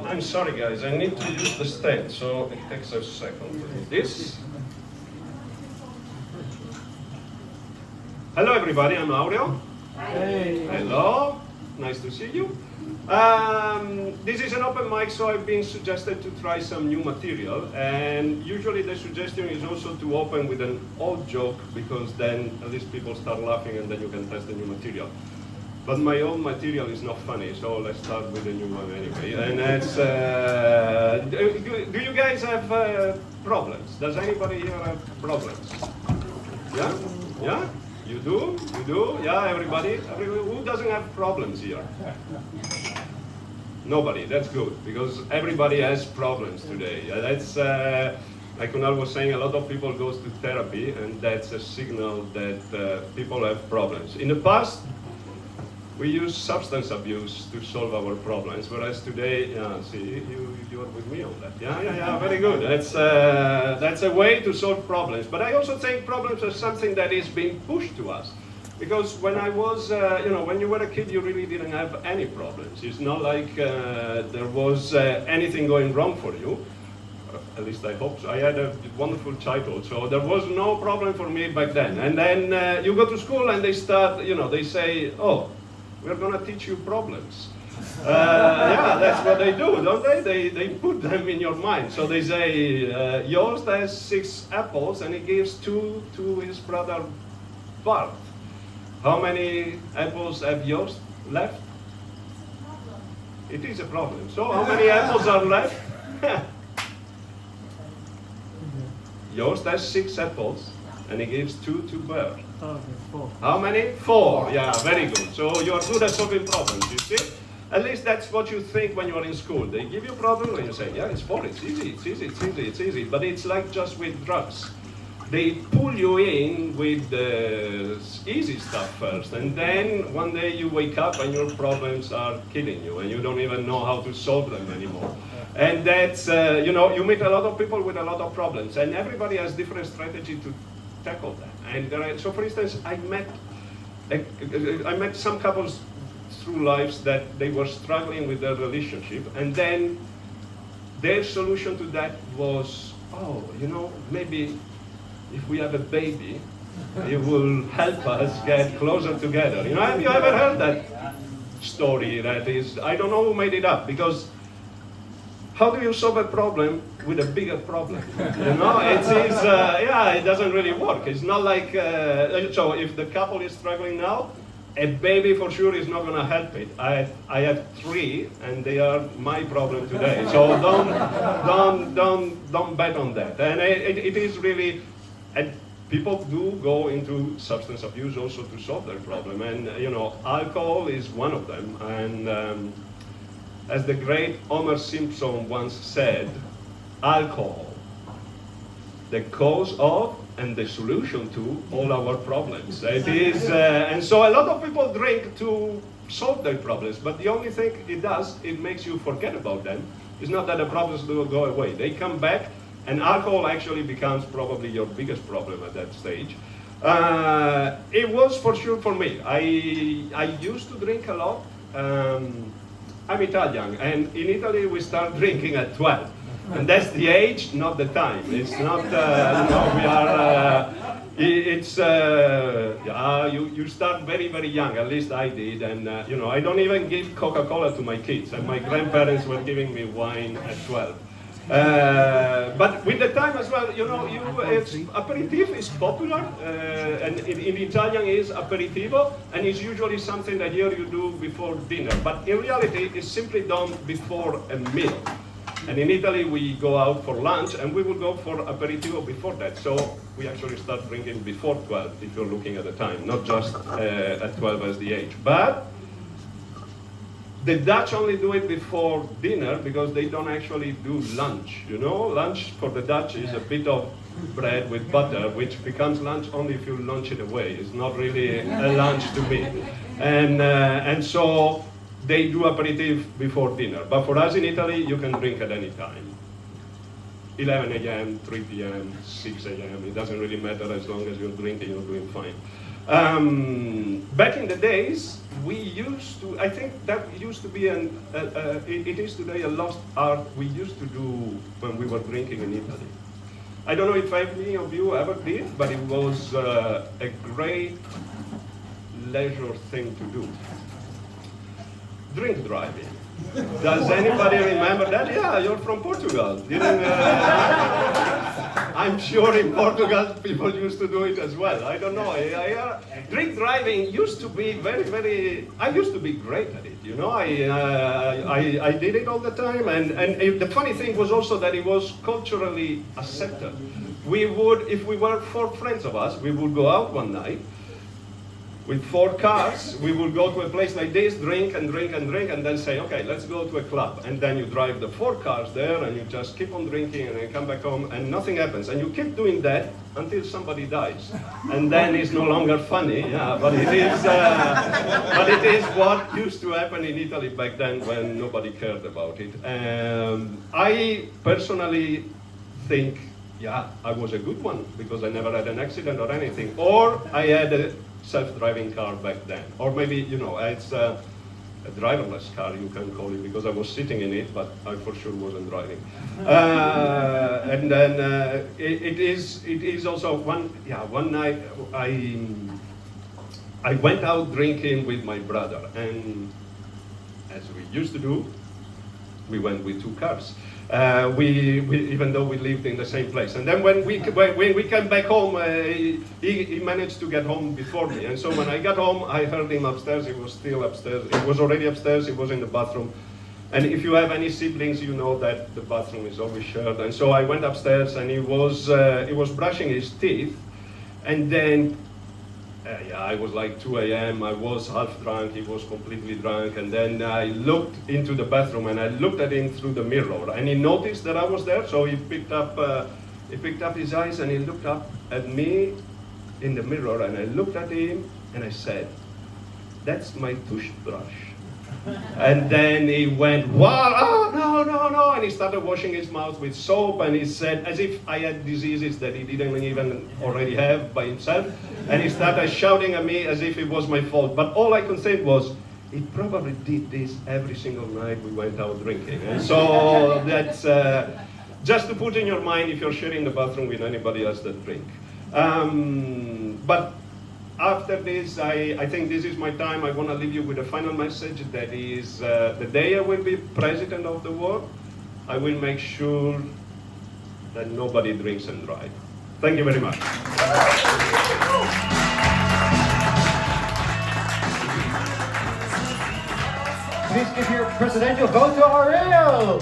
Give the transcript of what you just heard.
I'm sorry guys, I need to use the stand, so it takes a second to do this. Hello everybody, I'm Aureo. Hey. Hello, nice to see you. This is an open mic, so I've been suggested to try some new material, and usually the suggestion is also to open with an old joke, because then at least people start laughing and then you can test the new material. But my old material is not funny, so let's start with the new one anyway. And it's, do you guys have problems? Does anybody here have problems? Yeah? Yeah? You do? You do? Yeah, everybody? Who doesn't have problems here? Nobody. That's good, because everybody has problems today. That's, like Kunal was saying, a lot of people go to therapy, and that's a signal that people have problems. In the past, we use substance abuse to solve our problems, whereas today, yeah, see, you are with me on that. Yeah, very good. That's a way to solve problems. But I also think problems are something that is being pushed to us. Because when I was, when you were a kid, you really didn't have any problems. It's not like there was anything going wrong for you. At least I hope so. I had a wonderful childhood, so there was no problem for me back then. And then you go to school and they start, they say, oh, we're going to teach you problems. Yeah, that's what they do, don't they? They put them in your mind. So they say, Joost has 6 apples and he gives 2 to his brother Bart. How many apples have Joost left? It is a problem. So how many apples are left? Joost has 6 apples and he gives 2 to Bart. Okay, 4. How many? 4. Yeah, very good. So you're good at solving problems, you see? At least that's what you think when you're in school. They give you a problem and you say, yeah, it's 4, it's easy, it's easy, it's easy, it's easy. But it's like just with drugs. They pull you in with the easy stuff first, and then one day you wake up and your problems are killing you, and you don't even know how to solve them anymore. And that's, you meet a lot of people with a lot of problems, and everybody has different strategy to tackle that. And so, for instance, I met some couples through lives that they were struggling with their relationship, and then their solution to that was, oh, maybe if we have a baby, it will help us get closer together. Have you ever heard that story? That is, I don't know who made it up, because how do you solve a problem with a bigger problem? It is, it doesn't really work. It's not like, so if the couple is struggling now, a baby for sure is not going to help it. I have 3, and they are my problem today. So don't bet on that. And it is really, and people do go into substance abuse also to solve their problem. And alcohol is one of them. And as the great Homer Simpson once said, alcohol, the cause of and the solution to all our problems. It is, and so a lot of people drink to solve their problems, but the only thing it does, it makes you forget about them. It's not that the problems do go away. They come back, and alcohol actually becomes probably your biggest problem at that stage. It was for sure for me. I used to drink a lot. I'm Italian, and in Italy we start drinking at 12. And that's the age, not the time. It's not, we are, you start very, very young, at least I did. And, I don't even give Coca-Cola to my kids. And my grandparents were giving me wine at 12. But with the time as well, aperitif is popular, and in Italian is aperitivo, and it's usually something that here you do before dinner. But in reality, it's simply done before a meal. And in Italy, we go out for lunch, and we will go for aperitivo before that. So we actually start drinking before 12, if you're looking at the time, not just at 12 as the age. But the Dutch only do it before dinner because they don't actually do lunch. Lunch for the Dutch is a bit of bread with butter, which becomes lunch only if you lunch it away. It's not really a lunch to me. And so they do aperitif before dinner. But for us in Italy, you can drink at any time. 11 a.m., 3 p.m., 6 a.m. It doesn't really matter as long as you're drinking, you're doing fine. Back in the days, we used to, I think that used to be it is today a lost art we used to do when we were drinking in Italy. I don't know if any of you ever did, but it was a great leisure thing to do. Drink driving. Does anybody remember that? Yeah, you're from Portugal. I'm sure in Portugal people used to do it as well. I don't know. Drink driving used to be I used to be great at it. You know, I did it all the time. And the funny thing was also that it was culturally accepted. We would, if we were 4 friends of us, we would go out one night. With 4 cars, we would go to a place like this, drink and drink and drink, and then say, okay, let's go to a club. And then you drive the 4 cars there, and you just keep on drinking, and then come back home, and nothing happens. And you keep doing that until somebody dies. And then it's no longer funny, yeah, but it is what used to happen in Italy back then when nobody cared about it. I personally think, yeah, I was a good one, because I never had an accident or anything. Or I had a self-driving car back then, or maybe, you know, it's a driverless car, you can call it, because I was sitting in it, but I for sure wasn't driving. And then it is also one night I went out drinking with my brother, and as we used to do, we went with 2 cars. We even though we lived in the same place, and then when we came back home, he managed to get home before me, and so when I got home, I heard him upstairs. He was still upstairs. He was already upstairs. He was in the bathroom, and if you have any siblings, you know that the bathroom is always shared. And so I went upstairs, and he was brushing his teeth, and then. I was like 2 a.m. I was half drunk, he was completely drunk, and then I looked into the bathroom and I looked at him through the mirror, and he noticed that I was there, so he picked up his eyes and he looked up at me in the mirror, and I looked at him and I said, "That's my toothbrush." And then he went, "What? Oh, no," and he started washing his mouth with soap, and he said, as if I had diseases that he didn't even already have by himself, and he started shouting at me as if it was my fault. But all I could think was, he probably did this every single night we went out drinking. And so that's just to put in your mind if you're sharing the bathroom with anybody else that drink. But after this, I think this is my time. I want to leave you with a final message that is, the day I will be president of the world, I will make sure that nobody drinks and drive. Thank you very much. Please give your presidential vote to Aurelio.